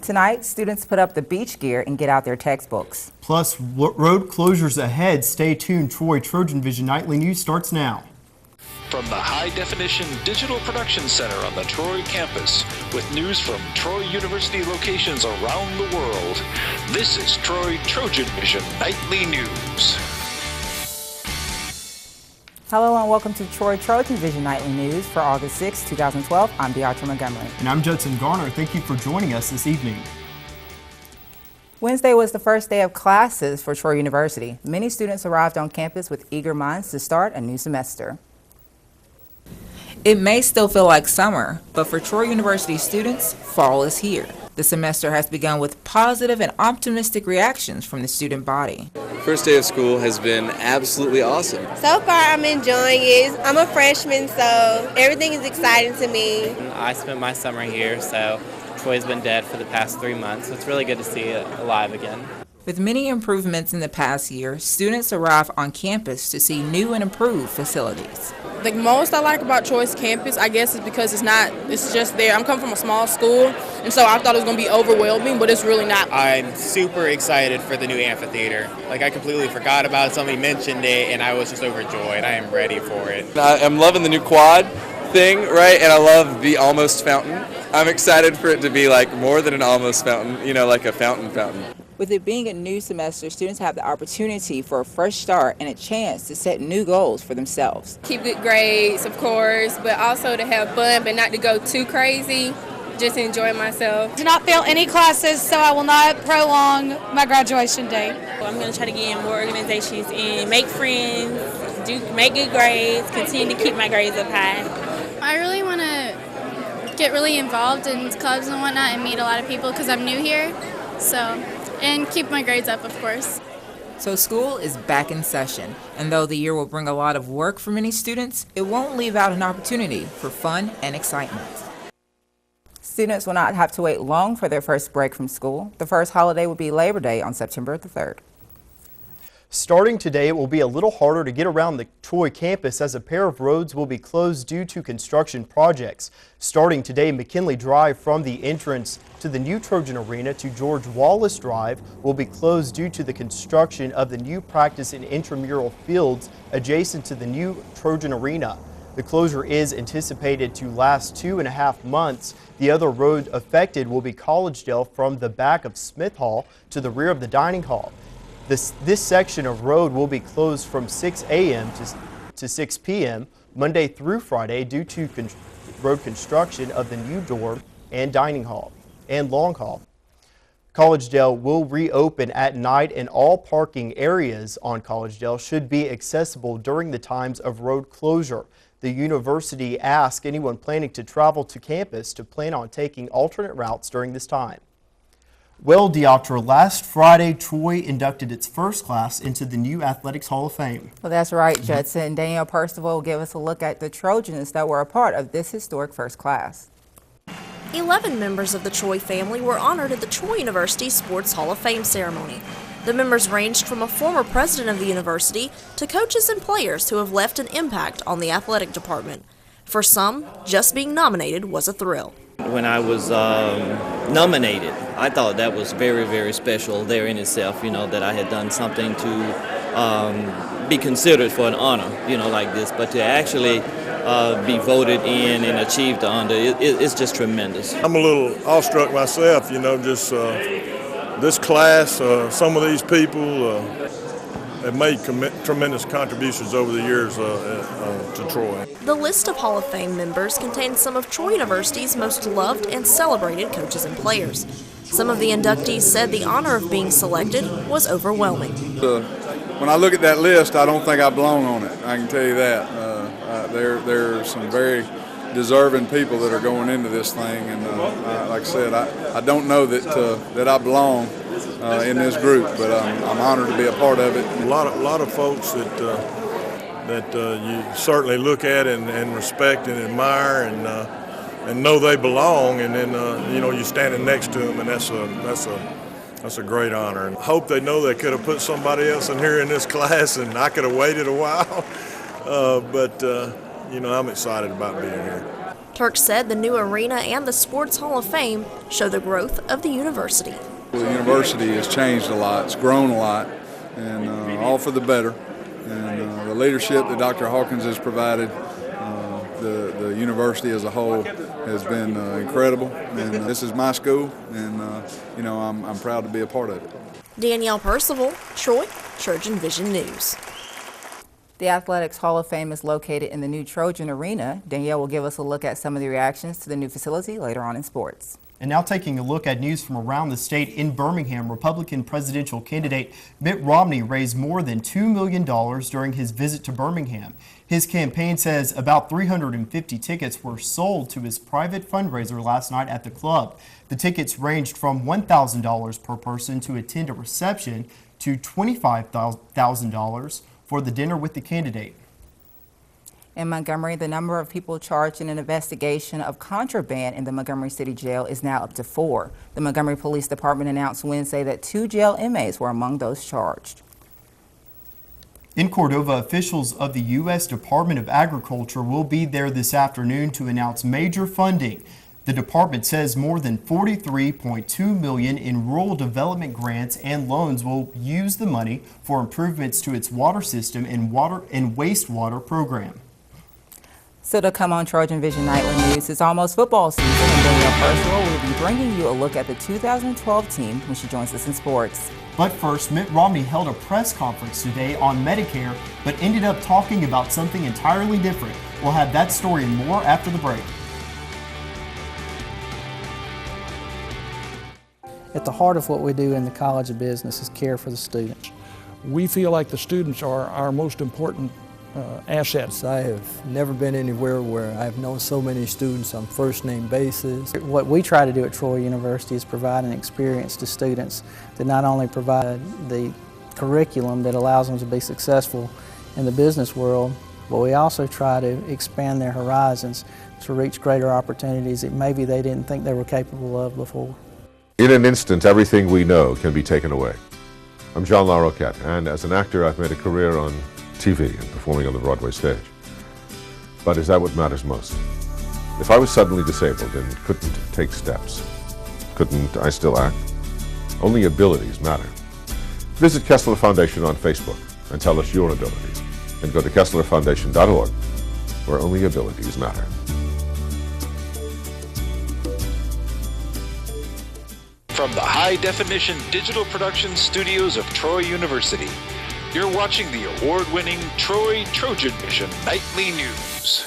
Tonight, students put up the beach gear and get out their textbooks. Plus, road closures ahead. Stay tuned. TrojanVision Nightly News starts now. From the high-definition digital production center on the Troy campus, with news from Troy University locations around the world, this is TrojanVision Nightly News. Hello and welcome to TrojanVision Nightly News for August 6, 2012. I'm Deatra Montgomery. And I'm Judson Garner. Thank you for joining us this evening. Wednesday was the first day of classes for Troy University. Many students arrived on campus with eager minds to start a new semester. It may still feel like summer, but for Troy University students, fall is here. The semester has begun with positive and optimistic reactions from the student body. First day of school has been absolutely awesome. So far, I'm enjoying it. I'm a freshman, so everything is exciting to me. I spent my summer here, so Troy's been dead for the past 3 months, so it's really good to see it alive again. With many improvements in the past year, students arrive on campus to see new and improved facilities. The most I like about Troy's campus, I guess, is because it's just there. I'm coming from a small school, and so I thought it was going to be overwhelming, but it's really not. I'm super excited for the new amphitheater. Like, I completely forgot about it. Somebody mentioned it, and I was just overjoyed. I am ready for it. I'm loving the new quad thing, right? And I love the almost fountain. I'm excited for it to be like more than an almost fountain, you know, like a fountain. With it being a new semester, students have the opportunity for a fresh start and a chance to set new goals for themselves. Keep good grades, of course, but also to have fun, but not to go too crazy, just enjoy myself. Do not fail any classes, so I will not prolong my graduation day. I'm going to try to get in more organizations and make friends, make good grades, continue to keep my grades up high. I really want to get really involved in clubs and whatnot and meet a lot of people because I'm new here, and keep my grades up, of course. So school is back in session, and though the year will bring a lot of work for many students, it won't leave out an opportunity for fun and excitement. Students will not have to wait long for their first break from school. The first holiday will be Labor Day on September the 3rd. Starting today, it will be a little harder to get around the Troy campus as a pair of roads will be closed due to construction projects. Starting today, McKinley Drive from the entrance to the new Trojan Arena to George Wallace Drive will be closed due to the construction of the new practice and intramural fields adjacent to the new Trojan Arena. The closure is anticipated to last 2.5 months. The other road affected will be Collegedale from the back of Smith Hall to the rear of the dining hall. This section of road will be closed from 6 a.m. to 6 p.m. Monday through Friday due to road construction of the new dorm and dining hall and long hall. Collegedale will reopen at night, and all parking areas on Collegedale should be accessible during the times of road closure. The university asks anyone planning to travel to campus to plan on taking alternate routes during this time. Well, Deatra, last Friday, Troy inducted its first class into the new Athletics Hall of Fame. Well, that's right, Judson. Danielle Percival will give us a look at the Trojans that were a part of this historic first class. 11 members of the Troy family were honored at the Troy University Sports Hall of Fame ceremony. The members ranged from a former president of the university to coaches and players who have left an impact on the athletic department. For some, just being nominated was a thrill. When I was nominated, I thought that was very, very special there in itself, you know, that I had done something to be considered for an honor, you know, like this. But to actually be voted in and achieve the honor, it's just tremendous. I'm a little awestruck myself, you know, just this class, some of these people have made tremendous contributions over the years to Troy. The list of Hall of Fame members contains some of Troy University's most loved and celebrated coaches and players. Some of the inductees said the honor of being selected was overwhelming. When I look at that list, I don't think I belong on it. I can tell you that. There are some very deserving people that are going into this thing, and like I said, I don't know that I belong in this group, but I'm honored to be a part of it. A lot of folks that you certainly look at and respect and admire and know they belong, and then you know, you're standing next to them, and that's a great honor. And I hope they know they could have put somebody else in here in this class, and I could have waited a while, but you know, I'm excited about being here. Turk said the new arena and the Sports Hall of Fame show the growth of the university. The university has changed a lot, it's grown a lot, and all for the better. And the leadership that Dr. Hawkins has provided, the university as a whole has been incredible. And this is my school, and I'm proud to be a part of it. Danielle Percival, Troy, TrojanVision News. The Athletics Hall of Fame is located in the new Trojan Arena. Danielle will give us a look at some of the reactions to the new facility later on in sports. And now taking a look at news from around the state. In Birmingham, Republican presidential candidate Mitt Romney raised more than $2 million during his visit to Birmingham. His campaign says about 350 tickets were sold to his private fundraiser last night at the club. The tickets ranged from $1,000 per person to attend a reception to $25,000 for the dinner with the candidate. In Montgomery, the number of people charged in an investigation of contraband in the Montgomery City Jail is now up to 4. The Montgomery Police Department announced Wednesday that 2 jail inmates were among those charged. In Cordova, officials of the U.S. Department of Agriculture will be there this afternoon to announce major funding. The department says more than $43.2 million in rural development grants and loans will use the money for improvements to its water system and wastewater program. So to come on TrojanVision Nightly News, it's almost football season, and Danielle Percival will be bringing you a look at the 2012 team when she joins us in sports. But first, Mitt Romney held a press conference today on Medicare, but ended up talking about something entirely different. We'll have that story and more after the break. At the heart of what we do in the College of Business is care for the students. We feel like the students are our most important assets. I have never been anywhere where I've known so many students on first-name basis. What we try to do at Troy University is provide an experience to students that not only provide the curriculum that allows them to be successful in the business world, but we also try to expand their horizons to reach greater opportunities that maybe they didn't think they were capable of before. In an instant, everything we know can be taken away. I'm John LaRoquette, and as an actor, I've made a career on TV and performing on the Broadway stage. But is that what matters most? If I was suddenly disabled and couldn't take steps, couldn't I still act? Only abilities matter. Visit Kessler Foundation on Facebook and tell us your abilities. And go to KesslerFoundation.org, where only abilities matter. From the high-definition digital production studios of Troy University, you're watching the award-winning TrojanVision Nightly News.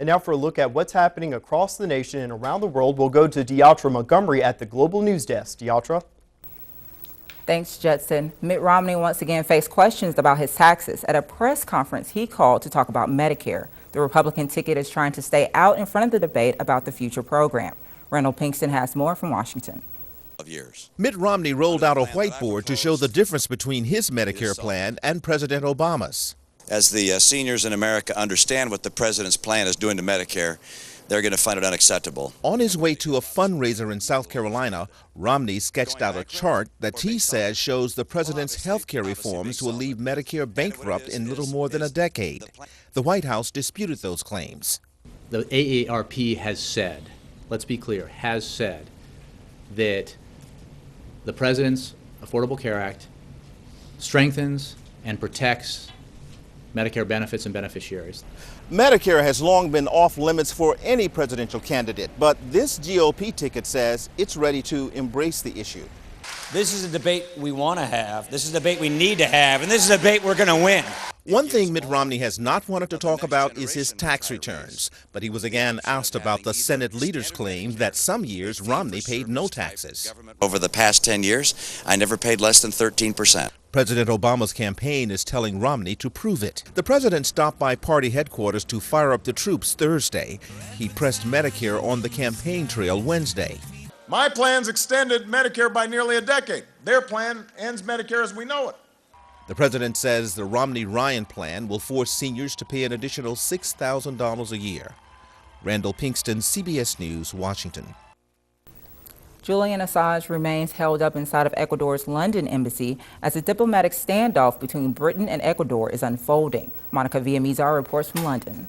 And now for a look at what's happening across the nation and around the world, we'll go to Deatra Montgomery at the Global News Desk. Deatra? Thanks, Judson. Mitt Romney once again faced questions about his taxes. At a press conference, he called to talk about Medicare. The Republican ticket is trying to stay out in front of the debate about the future program. Randall Pinkston has more from Washington. Mitt Romney rolled out a whiteboard to show the difference between his Medicare plan and President Obama's. As the seniors in America understand what the president's plan is doing to Medicare, they're going to find it unacceptable. On his way to a fundraiser in South Carolina, Romney sketched out a chart that he says shows the president's health care reforms will leave Medicare bankrupt in little more than a decade. The White House disputed those claims. The AARP has said, let's be clear, has said that the President's Affordable Care Act strengthens and protects Medicare benefits and beneficiaries. Medicare has long been off limits for any presidential candidate, but this GOP ticket says it's ready to embrace the issue. This is a debate we want to have, this is a debate we need to have, and this is a debate we're going to win. One thing Mitt Romney has not wanted to talk about is his tax returns, but he was again asked about the Senate leader's claim that some years Romney paid no taxes. Over the past 10 years, I never paid less than 13%. President Obama's campaign is telling Romney to prove it. The president stopped by party headquarters to fire up the troops Thursday. He pressed Medicare on the campaign trail Wednesday. My plan's extended Medicare by nearly a decade. Their plan ends Medicare as we know it. The president says the Romney-Ryan plan will force seniors to pay an additional $6,000 a year. Randall Pinkston, CBS News, Washington. Julian Assange remains held up inside of Ecuador's London embassy as a diplomatic standoff between Britain and Ecuador is unfolding. Monica Villamizar reports from London.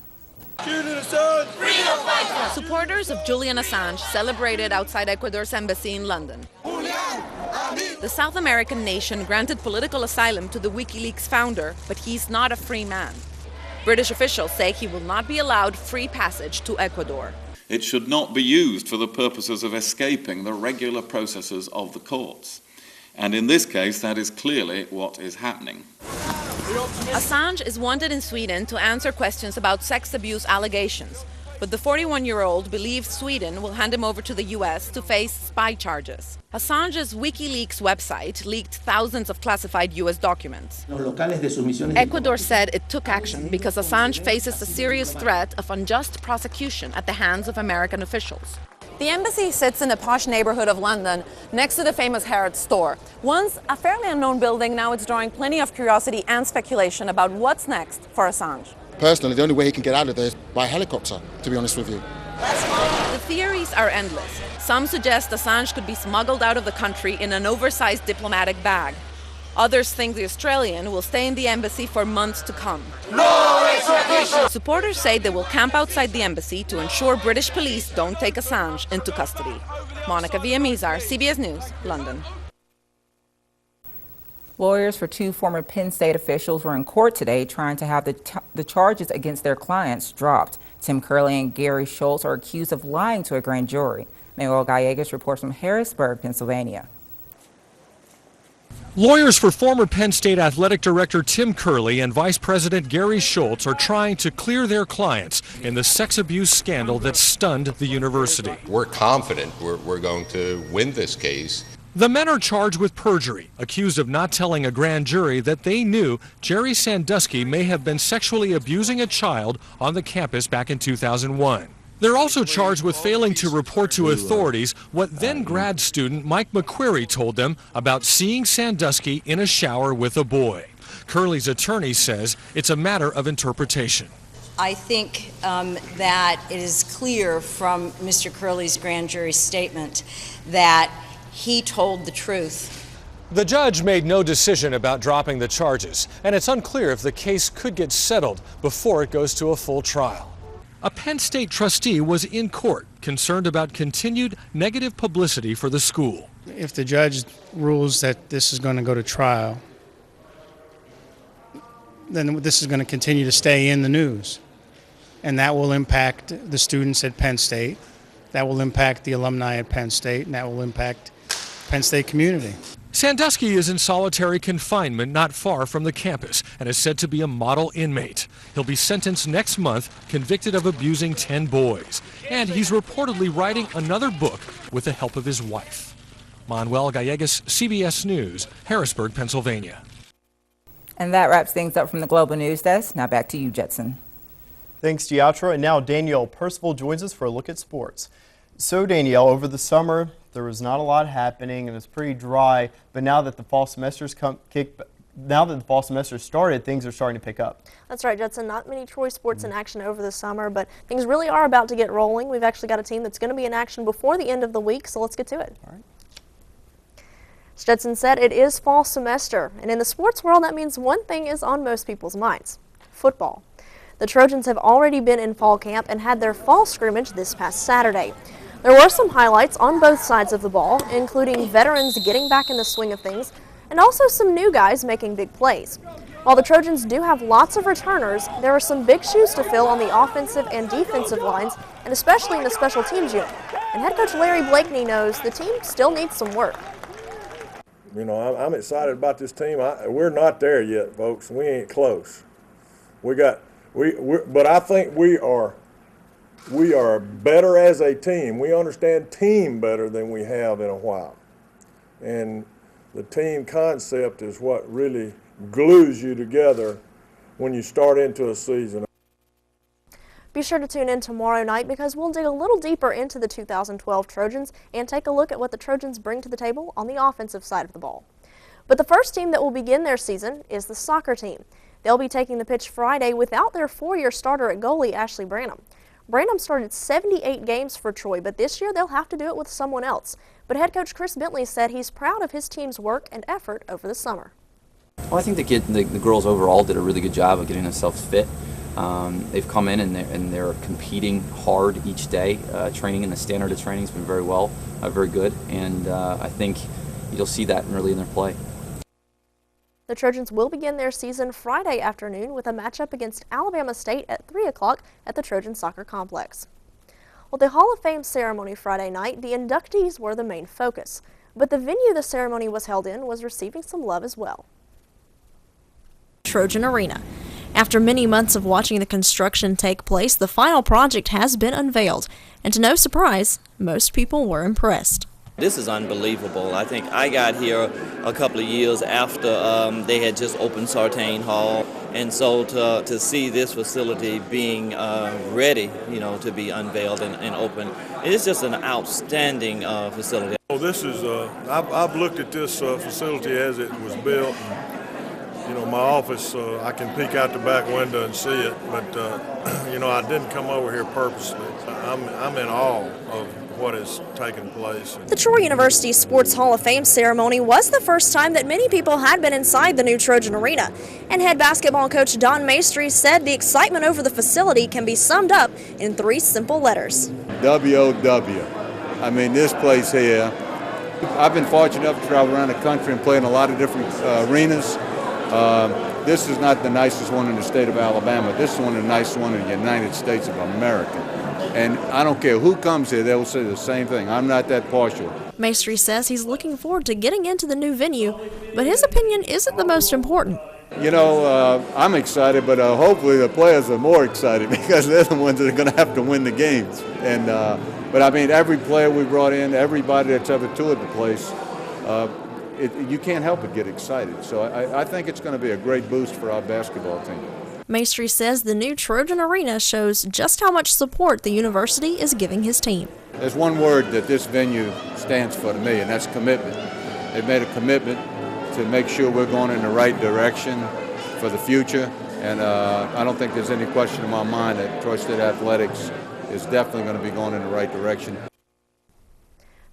Supporters of Julian Assange celebrated outside Ecuador's embassy in London. The South American nation granted political asylum to the WikiLeaks founder, but he's not a free man. British officials say he will not be allowed free passage to Ecuador. It should not be used for the purposes of escaping the regular processes of the courts. And in this case, that is clearly what is happening. Assange is wanted in Sweden to answer questions about sex abuse allegations, but the 41-year-old believes Sweden will hand him over to the US to face spy charges. Assange's WikiLeaks website leaked thousands of classified US documents. Ecuador said it took action because Assange faces a serious threat of unjust prosecution at the hands of American officials. The embassy sits in a posh neighborhood of London, next to the famous Harrods store. Once a fairly unknown building, now it's drawing plenty of curiosity and speculation about what's next for Assange. Personally, the only way he can get out of there is by helicopter, to be honest with you. The theories are endless. Some suggest Assange could be smuggled out of the country in an oversized diplomatic bag. Others think the Australian will stay in the embassy for months to come. No extradition! Supporters say they will camp outside the embassy to ensure British police don't take Assange into custody. Monica Villamizar, CBS News, London. Lawyers for two former Penn State officials were in court today trying to have the charges against their clients dropped. Tim Curley and Gary Schultz are accused of lying to a grand jury. Manuel Gallegos reports from Harrisburg, Pennsylvania. Lawyers for former Penn State Athletic Director Tim Curley and Vice President Gary Schultz are trying to clear their clients in the sex abuse scandal that stunned the university. We're confident we're going to win this case. The men are charged with perjury, accused of not telling a grand jury that they knew Jerry Sandusky may have been sexually abusing a child on the campus back in 2001. They're also charged with failing to report to authorities what then grad student Mike McQuarrie told them about seeing Sandusky in a shower with a boy. Curley's attorney says it's a matter of interpretation. I think that it is clear from Mr. Curley's grand jury statement that he told the truth. The judge made no decision about dropping the charges, and it's unclear if the case could get settled before it goes to a full trial. A Penn State trustee was in court, concerned about continued negative publicity for the school. If the judge rules that this is going to go to trial, then this is going to continue to stay in the news. And that will impact the students at Penn State, that will impact the alumni at Penn State, and that will impact Penn State community. Sandusky is in solitary confinement not far from the campus and is said to be a model inmate. He'll be sentenced next month, convicted of abusing 10 boys. And he's reportedly writing another book with the help of his wife. Manuel Gallegos, CBS News, Harrisburg, Pennsylvania. And that wraps things up from the Global News Desk. Now back to you, Jetson. Thanks, Giatra. And now Danielle Percival joins us for a look at sports. So, Danielle, over the summer, there was not a lot happening and it was pretty dry, but now that the fall semesters started, things are starting to pick up. That's right, Judson. Not many Troy sports in action over the summer, but things really are about to get rolling. We've actually got a team that's going to be in action before the end of the week, so let's get to it. All right. As Judson said, it is fall semester, and in the sports world, that means one thing is on most people's minds: football. The Trojans have already been in fall camp and had their fall scrimmage this past Saturday. There were some highlights on both sides of the ball, including veterans getting back in the swing of things and also some new guys making big plays. While the Trojans do have lots of returners, there are some big shoes to fill on the offensive and defensive lines, and especially in the special teams unit. And head coach Larry Blakeney knows the team still needs some work. You know, I'm excited about this team. We're not there yet, folks. We ain't close. But I think we are better as a team. We understand team better than we have in a while. And the team concept is what really glues you together when you start into a season. Be sure to tune in tomorrow night because we'll dig a little deeper into the 2012 Trojans and take a look at what the Trojans bring to the table on the offensive side of the ball. But the first team that will begin their season is the soccer team. They'll be taking the pitch Friday without their four-year starter at goalie, Ashley Branham. Branham started 78 games for Troy, but this year they'll have to do it with someone else. But head coach Chris Bentley said he's proud of his team's work and effort over the summer. Well, I think the girls overall did a really good job of getting themselves fit. They've come in and they're competing hard each day. Training and the standard of training has been very good, and I think you'll see that really in their play. The Trojans will begin their season Friday afternoon with a matchup against Alabama State at 3 o'clock at the Trojan Soccer Complex. Well, the Hall of Fame ceremony Friday night, the inductees were the main focus, but the venue the ceremony was held in was receiving some love as well. Trojan Arena. After many months of watching the construction take place, the final project has been unveiled, and to no surprise, most people were impressed. This is unbelievable. I think I got here a couple of years after they had just opened Sartain Hall, and so to see this facility being ready, to be unveiled and open, it's just an outstanding facility. Oh, this is, I've looked at this facility as it was built. My office, I can peek out the back window and see it, but, I didn't come over here purposely. I'm in awe of what has taken place. The Troy University Sports Hall of Fame ceremony was the first time that many people had been inside the new Trojan Arena, and head basketball coach Don Maestri said the excitement over the facility can be summed up in 3 simple letters. W-O-W. I mean, this place here, I've been fortunate enough to travel around the country and play in a lot of different arenas. This is not the nicest one in the state of Alabama. This is one of the nicest ones in the United States of America. And I don't care who comes here, they will say the same thing. I'm not that partial. Maestri says he's looking forward to getting into the new venue, but his opinion isn't the most important. I'm excited, but hopefully the players are more excited because they're the ones that are going to have to win the games. But I mean, every player we brought in, everybody that's ever toured the place, you can't help but get excited. So I think it's going to be a great boost for our basketball team. Maestri says the new Trojan Arena shows just how much support the university is giving his team. There's one word that this venue stands for to me, and that's commitment. They've made a commitment to make sure we're going in the right direction for the future, and I don't think there's any question in my mind that Troy State Athletics is definitely going to be going in the right direction.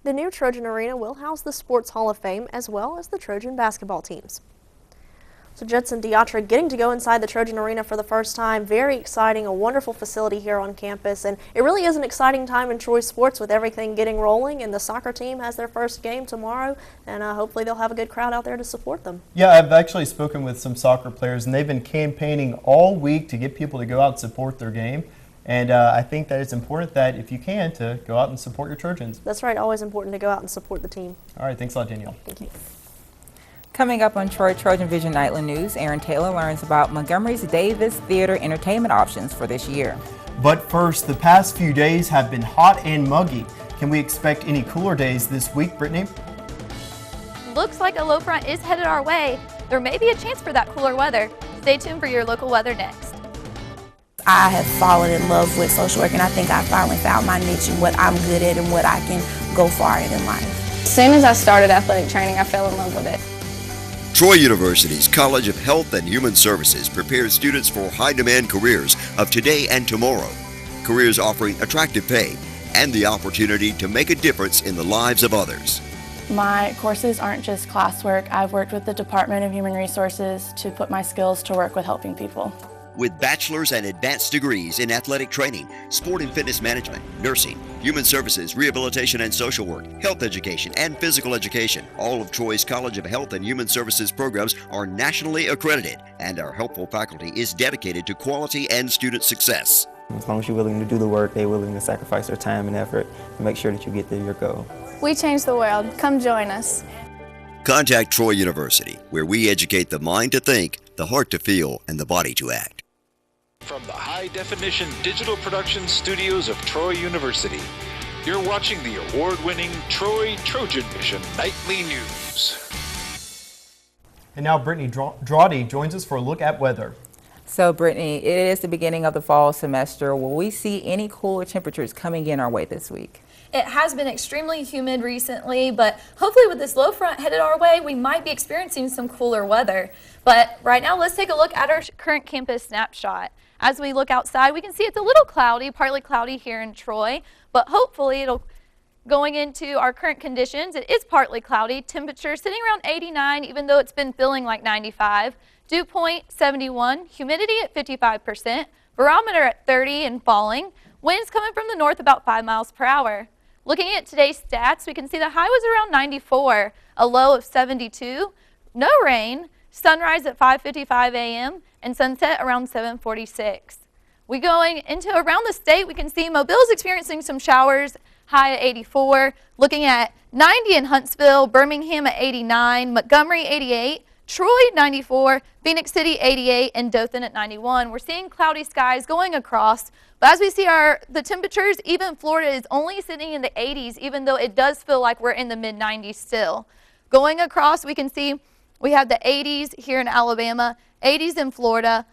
The new Trojan Arena will house the Sports Hall of Fame as well as the Trojan basketball teams. So Judson Diatra getting to go inside the Trojan Arena for the first time. Very exciting, a wonderful facility here on campus, and it really is an exciting time in Troy sports with everything getting rolling, and the soccer team has their first game tomorrow, and hopefully they'll have a good crowd out there to support them. Yeah, I've actually spoken with some soccer players, and they've been campaigning all week to get people to go out and support their game. And I think that it's important that if you can, to go out and support your Trojans. That's right, always important to go out and support the team. All right, thanks a lot, Danielle. Thank you. Coming up on TrojanVision Nightly News, Aaron Taylor learns about Montgomery's Davis Theater entertainment options for this year. But first, the past few days have been hot and muggy. Can we expect any cooler days this week, Brittany? Looks like a low front is headed our way. There may be a chance for that cooler weather. Stay tuned for your local weather next. I have fallen in love with social work, and I think I finally found my niche and what I'm good at and what I can go far in life. As soon as I started athletic training, I fell in love with it. Troy University's College of Health and Human Services prepares students for high-demand careers of today and tomorrow. Careers offering attractive pay and the opportunity to make a difference in the lives of others. My courses aren't just classwork. I've worked with the Department of Human Resources to put my skills to work with helping people. With bachelor's and advanced degrees in athletic training, sport and fitness management, nursing, human services, rehabilitation and social work, health education, and physical education, all of Troy's College of Health and Human Services programs are nationally accredited, and our helpful faculty is dedicated to quality and student success. As long as you're willing to do the work, they're willing to sacrifice their time and effort to make sure that you get to your goal. We change the world. Come join us. Contact Troy University, where we educate the mind to think, the heart to feel, and the body to act. From the high-definition digital production studios of Troy University, you're watching the award-winning TrojanVision Nightly News. And now Brittany Drawdy joins us for a look at weather. So Brittany, it is the beginning of the fall semester. Will we see any cooler temperatures coming in our way this week? It has been extremely humid recently, but hopefully with this low front headed our way, we might be experiencing some cooler weather. But right now, let's take a look at our current campus snapshot. As we look outside, we can see it's a little cloudy, partly cloudy here in Troy, but hopefully going into our current conditions, it is partly cloudy. Temperature sitting around 89, even though it's been feeling like 95. Dew point 71, humidity at 55%, Barometer at 30 and falling. Winds coming from the north about 5 miles per hour. Looking at today's stats, we can see the high was around 94, a low of 72, no rain, sunrise at 5:55 a.m., and sunset around 7:46. We going into around the state, we can see Mobile's experiencing some showers, high at 84, looking at 90 in Huntsville, Birmingham at 89, Montgomery 88, Troy 94, Phoenix City 88, and Dothan at 91. We're seeing cloudy skies going across, but as we see the temperatures, even Florida is only sitting in the 80s, even though it does feel like we're in the mid-90s still. Going across, we can see we have the 80s here in Alabama, 80s in Florida.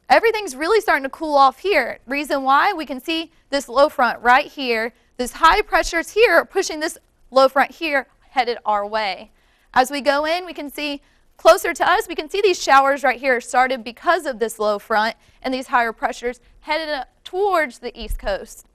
Everything's really starting to cool off here. Reason why? We can see this low front right here. This high pressures here are pushing this low front here headed our way. As we go in, we can see closer to us, we can see these showers right here started because of this low front and these higher pressures headed towards the east coast.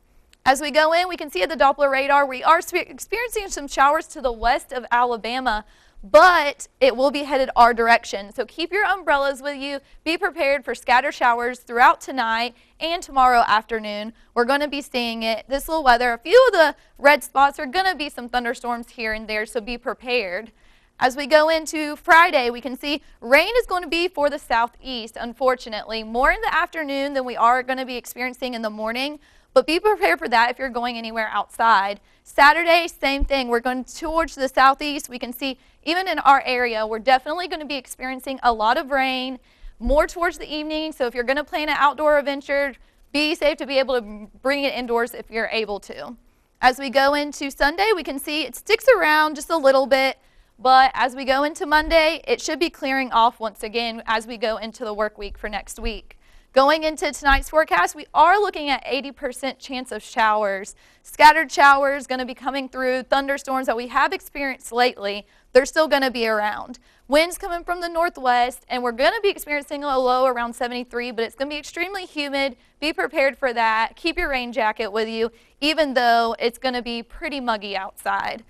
As we go in, we can see at the Doppler radar, we are experiencing some showers to the west of Alabama, but it will be headed our direction. So keep your umbrellas with you. Be prepared for scattered showers throughout tonight and tomorrow afternoon. We're going to be seeing it. This little weather, a few of the red spots are going to be some thunderstorms here and there, so be prepared. As we go into Friday, we can see rain is going to be for the southeast, unfortunately. More in the afternoon than we are going to be experiencing in the morning, but be prepared for that if you're going anywhere outside. Saturday, same thing. We're going towards the southeast. We can see even in our area, we're definitely going to be experiencing a lot of rain, more towards the evening. So if you're going to plan an outdoor adventure, be safe to be able to bring it indoors if you're able to. As we go into Sunday, we can see it sticks around just a little bit, but as we go into Monday, it should be clearing off once again as we go into the work week for next week. Going into tonight's forecast, we are looking at 80% chance of showers. Scattered showers going to be coming through. Thunderstorms that we have experienced lately, they're still going to be around. Winds coming from the northwest, and we're going to be experiencing a low around 73, but it's going to be extremely humid. Be prepared for that. Keep your rain jacket with you, even though it's going to be pretty muggy outside.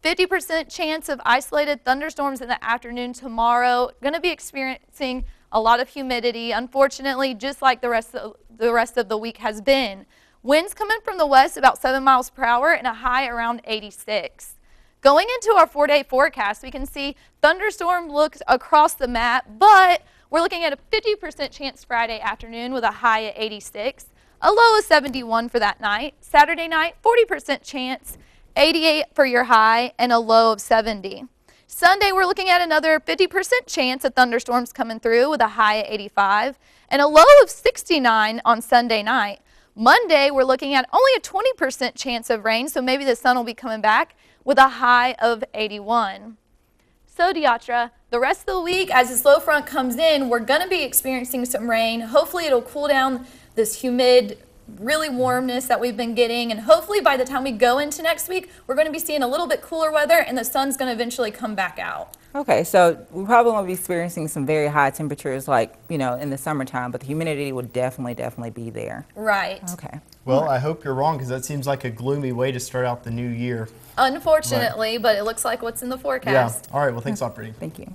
50% chance of isolated thunderstorms in the afternoon tomorrow. Going to be experiencing a lot of humidity, unfortunately, just like the rest of the week has been. Winds coming from the west about 7 miles per hour and a high around 86. Going into our 4-day forecast, we can see thunderstorm looks across the map, but we're looking at a 50% chance Friday afternoon with a high at 86, a low of 71 for that night. Saturday night, 40% chance, 88 for your high, and a low of 70. Sunday, we're looking at another 50% chance of thunderstorms coming through with a high at 85 and a low of 69 on Sunday night. Monday, we're looking at only a 20% chance of rain, so maybe the sun will be coming back with a high of 81. So, Diatra, the rest of the week, as this low front comes in, we're going to be experiencing some rain. Hopefully, it'll cool down this humid really warmness that we've been getting, and hopefully by the time we go into next week, we're going to be seeing a little bit cooler weather and the sun's going to eventually come back out. Okay, so we probably won't be experiencing some very high temperatures like, in the summertime, but the humidity will definitely be there. Right. Okay. Well, I hope you're wrong, because that seems like a gloomy way to start out the new year. Unfortunately, but it looks like what's in the forecast. Yeah. All right, well, thanks, operating. Thank you.